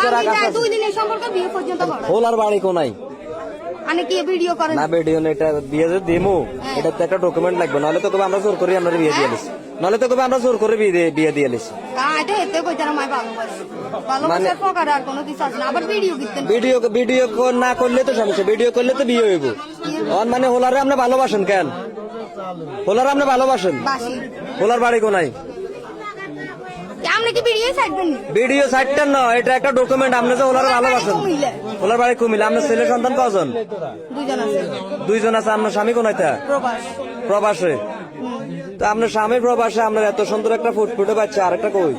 কাছে রাখা আছে। 2 দিনের সম্পর্ক বিয়ে পর্যন্ত করে। হোলার বাড়ি কোনাই? মানে কি ভিডিও করে না ভিডিও না, এটা বিয়ে যে দিমু এটা তো একটা ডকুমেন্ট লাগবে, নাহলে তো কবে আমরা জোর করে আমরা বিয়ে দিয়ে লিছি, নাহলে তো কবে আমরা জোর করে বিয়ে দিয়ে লিছি। এটা হেতে কইতার আমায় ভালোবাসে। ভালোবাসার প্রকার আর কোনো কিছু আছে না। আবার ভিডিও দিতেন। ভিডিও না করলে তো সমস্যা, ভিডিও করলে তো বিয়ে হইব। মানে হোলারে আপনি ভালোবাসেন কেন? হোলারে আপনি ভালোবাসেন? বাসি। হোলার বাড়ি কোনাই? আপনি কি ভিডিও ছাড়বেন? ভিডিও সাইটটা না, এটা একটা ডকুমেন্ট। আপনি যে ওলার ভালোবাসেন। ওলার বাড়ি কুমিল্লা। আপনার ছেলে সন্তান কজন? 2 জন আছে। 2 জন আছে। আপনার স্বামী কোনাইতে? প্রবাসে। তো আপনার স্বামী প্রবাসে, আপনার এত সুন্দর একটা ফুটফুটে বাচ্চা, আরেকটা কই?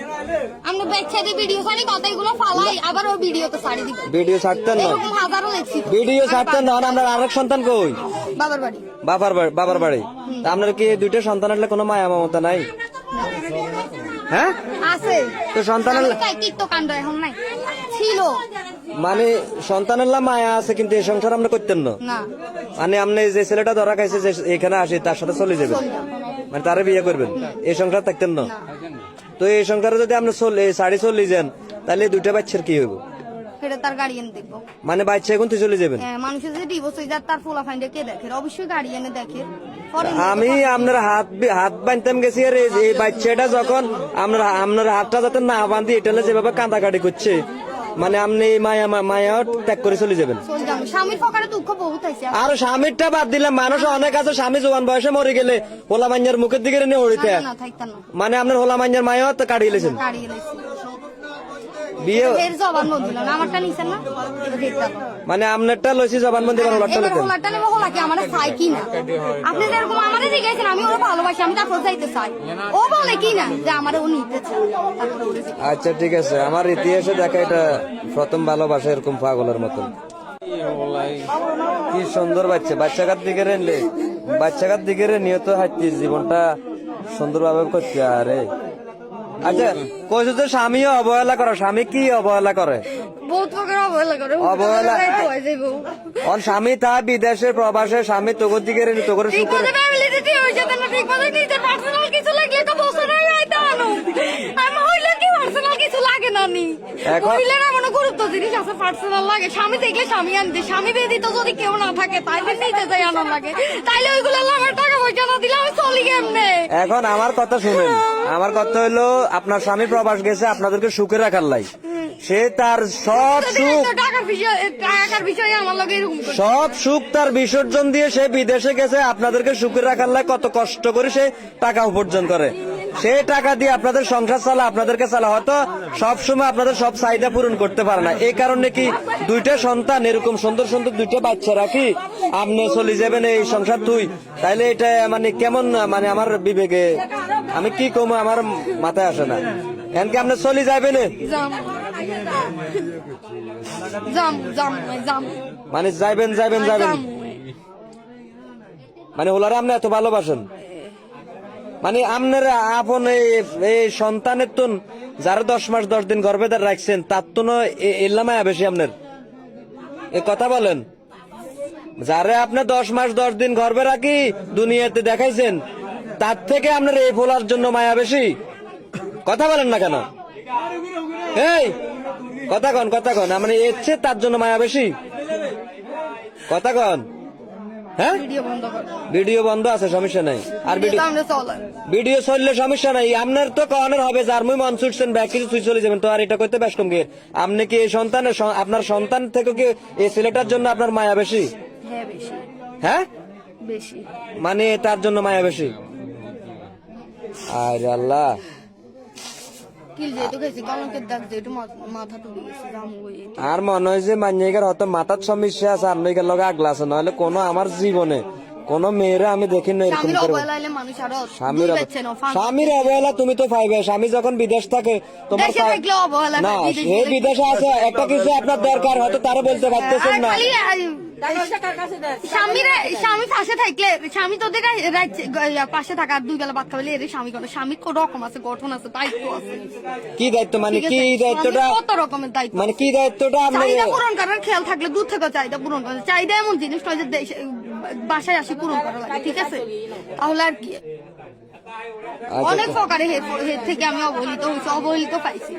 আমরা বাচ্চাদের ভিডিও ছাড়ি, কথাগুলো ফালাই, আবার ও ভিডিও তো ছাড়ি দিব। ভিডিও ছাড়তেন না? এরকম হাজারো দেখছি। ভিডিও ছাড়তেন না? আপনার আরেক সন্তান কই? বাবার বাড়ি। বাবার বাড়ি। তা আপনার কি 2টা সন্তান আসলে কোনো মায়া মমতা নাই? হ্যাঁ আছে তো সন্তানের তো কাণ্ড এখন নাই, ছিল। মানে সন্তানের মায়া আছে, কিন্তু এই সংসার আমরা করতেন না। মানে আপনি যে ছেলেটা ধরা খাইছে যে এখানে আসে তার সাথে চলে যাবেন, মানে তারে বিয়ে করবেন, এই সংসার থাকতেন না। তো এই সংসারে যদি আপনি শাড়ি চলে যান, তাহলে 2টা বাচ্চার কি হইব? তার গার্ডিয়ান দেখবো। মানে বাচ্চা এখন তুই চলে যাবেন। মানুষের যদি ডিভোর্স হয়ে যায়, তার পোলা ফাইন্ডে কে দেখে? অবশ্যই গার্ডিয়ানে দেখে। আমি আপনার হাত বাঁধতাম গেছি, আর এই বাচ্চাটা যখন আপনার হাতটা যাতে না বাঁধি, এটা যেভাবে কাঁদাকাটি করছে, মানে আপনি মায়া ত্যাগ করে চলে যাবেন। স্বামীর পকেটে দুঃখ বহুত আছে। আর স্বামীরটা বাদ দিলাম, মানুষ অনেক আছে স্বামী জোয়ান বয়সে মরে গেলে হোলা মাঞ্জার মুখের দিকে নিয়ে হরিতে, মানে আপনার হোলা মাঞ্জার মায়া তো কাটিয়ে লেছেন। বিয়ে আমারটা নিছেন না, মানে আপনারটা লইছি জবানবন্দি করার হোলাটা নেব। হোলা কি আমার চাই কি না? আপনি যেরকম আমারে জিজ্ঞাসেন, আমি ওরা ভালোবাসি, আমি তারপর যাইতে চাই। ও বলে কি না যে আমার ও নিতে চায়। আচ্ছা ঠিক আছে, আমার ইতিহাসে দেখা এটা প্রথম ভালোবাসা এরকম পাগলের মতন। কি সুন্দর বাচ্চাকার দিকে রে, বাচ্চাকার দিকে রে নিয়ত হাঁটছি, জীবনটা সুন্দরভাবে করছে। আরে আচ্ছা কইছো তো স্বামীও অবহেলা করে, স্বামী কি অবহেলা করে? বহুত প্রকার অবহেলা করে। অবহেলা ওর স্বামী তা বিদেশে প্রবাসে, স্বামী তোর দিকে রে তোর সুখ কিছু লাগে না নি। গুরুত্ব জিনিস আছে, পার্সোনাল লাগে। স্বামী দেখলে স্বামী আনতে, স্বামী ব্যতীত যদি কেউ না থাকে তাইলে নিতে যাই আনার লাগে, তাইলে ওইগুলো আমার টাকা পয়সা না দিলে আমি চলি কেমনে? এখন আমার কথা শুনেন, আমার কথা হলো আপনার স্বামী প্রবাস গেছে আপনাদেরকে সুখে রাখার লাই, সে তার সব সুখ সব সুখ তার বিসর্জন দিয়ে সে বিদেশে গেছে আপনাদেরকে সুখে রাখার লাই। কত কষ্ট করে সে টাকা উপার্জন করে, সেই টাকা দিয়ে আপনাদের সংসার চালা, আপনাদেরকে চালা। হয়তো সবসময় আপনাদের সব চাহিদা পূরণ করতে পারে না, এই কারণে কি 2টা সন্তান এরকম সুন্দর সুন্দর 2টা বাচ্চা রাখি আপনি চলে যাবেন এই সংসার তুই, তাইলে এটা মানে কেমন? মানে আমার বিবেকে আমি কি কমো, আমার মাথায় আসে না। এনকে আপনি চলে যাবেন, মানে যাইবেন মানে ওলারে আপনি এত ভালোবাসেন, মানে আপনার আপন এই সন্তানের তো যারা 10 মাস 10 দিন গর্ভে রাখছেন, তার তো এলামায়া বেশি আপনার। এ কথা বলেন, যারা আপনি 10 মাস 10 দিন গর্ভে রাখি দুনিয়াতে দেখাইছেন, তার থেকে আপনার এই ফোলার জন্য মায়া বেশি। কথা বলেন না কেন? এই কথা কন, মানে এর চেয়ে তার জন্য মায়া বেশি। কথা কন। হ্যাঁ ভিডিও বন্ধ আছে, সমস্যা নাই। আর ভিডিও চললে সমস্যা নাই, আপনার তো কনের হবে যার মুই মন ছুটছেন ব্যাগ কিছু তুই চলে যাবেন, তো আর এটা করতে বেশ কম গিয়ে। আপনি কি এই সন্তানের আপনার সন্তান থেকে কি এই ছেলেটার জন্য আপনার মায়া বেশি? হ্যাঁ বেশি, মানে তার জন্য মায়া বেশি। আরে আল্লাহ, আর মনে হয় যে মান্যের হয়তো মাথার সমস্যা আছে, আপনার লগে আগলা আছে, নাহলে কোনো আমার জীবনে কোন মেয়েরা আমি দেখি না এরকম করে। স্বামীর অবহেলা তুমি তো পাইবে, স্বামী যখন বিদেশ থাকে তোমার না, সে বিদেশে আছে একটা কিছু আপনার দরকার, হয়তো তারা বলতে পারতেছেন না। স্বামী পাশে থাকলে, স্বামী তোদের পাশে থাকা 2 বেলা ভাত খাবে, এর স্বামী করে, স্বামীর কোন রকম আছে, গঠন আছে, দায়িত্ব আছে। কি দায়িত্ব? মানে কি দায়িত্বটা? কত রকমের দায়িত্ব, মানে কি দায়িত্বটা? চাহিদা পূরণ করার খেয়াল থাকলে দূর থেকে চাহিদা পূরণ করে। চাহিদা এমন জিনিস নয় যে বাসায় আসি পূরণ করা লাগে, ঠিক আছে? তাহলে আর কি অনেক প্রকারে হের থেকে আমি অবহেলিত হয়েছি, অবহেলিত পাইছি।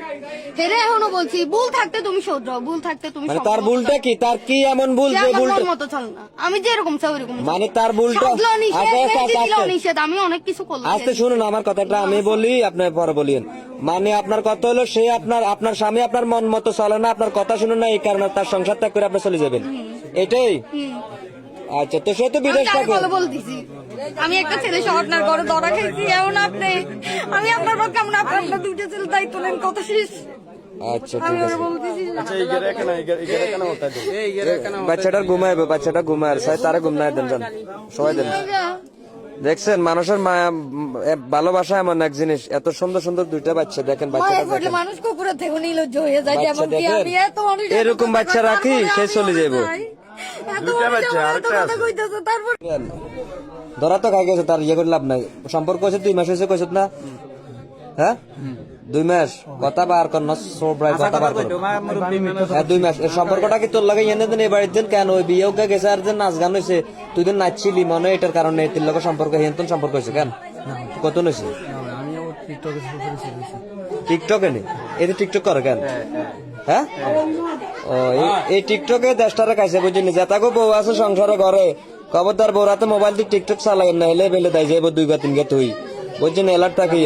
হেরে এখনো বলছি ভুল থাকতে তুমি শোধরাও, ভুল থাকতে তুমি মানে তার ভুলটা কি, তার কি এমন ভুল যে ভুলটা মতো চল না, আমি যেরকম চাই ওরকম মানে তার ভুলটা নিষেধ, আমি অনেক কিছু করলাম। আস্তে শুনুন আমার কথাটা আমি বলি, আপনি পরে বলিয়েন। মানে আপনার কথা হলো সে আপনার স্বামী আপনার মন মতো চলে না, আপনার কথা শুনুন না, এই কারণে তার সংসার ত্যাগ করে আপনি চলে যাবেন, এটাই? আচ্ছা, তো সে তো বিদেশ থাকে। বলতেছি আমি একটা ছেলে সহ আপনার ঘরে ধরা খাইছি, এমন আপনি আমি আপনার পক্ষে আপনার দুইটা ছেলে দায়িত্ব নেন, কথা শেষ। আচ্ছা আমি ঠিক আছে, বলতেছি বাচ্চাটার ঘুমাইবে, বাচ্চাটা ঘুমায় তারা ঘুম নাই দেন, সবাই দেন। দেখছেন মানুষের মায়া ভালোবাসা এমন এক জিনিস, এত সুন্দর সুন্দর দুইটা বাচ্চা দেখেন, বাচ্চাটা দেখেন, মানুষ কুকুরের থেকে নির্লজ্জ হয়ে যায়, বাচ্চা যেমন কি দেখেন, আমি এত মানুষ এরকম বাচ্চা রাখি সে চলে যাবো। ধরা তো খাই গেছে, তার ইয়ে করে লাভ নাই। সম্পর্ক হয়েছে 2 মাস হয়েছে কইছত না? হ্যাঁ 2 মাস, কথা বার কর না, কথা বার কর। হ্যাঁ 2 মাস, এর সম্পর্কটা কি তোর লাগে এনে দেন, এবার দিন কেন ওই বিয়েও গেছে আর যে নাচ গান হয়েছে, তুই দিন নাচছিলি মনে হয়, এটার কারণে তোর লগে সম্পর্ক হিন্তন সম্পর্ক হয়েছে কেন? কত হয়েছে টিকটকে নেই, এই টিকটক করে কেন? হ্যাঁ ও এই টিকটকে 10 টাকা খাইছে বুঝিনি, যেতাগো বউ আছে সংসারে ঘরে, খবরদার বউরাতে মোবাইল দিয়ে টিকটক চালাই না, হেলে বেলে দেয় যাইব 2 বা 3 গে তুই বুঝছেন, এলার টাকি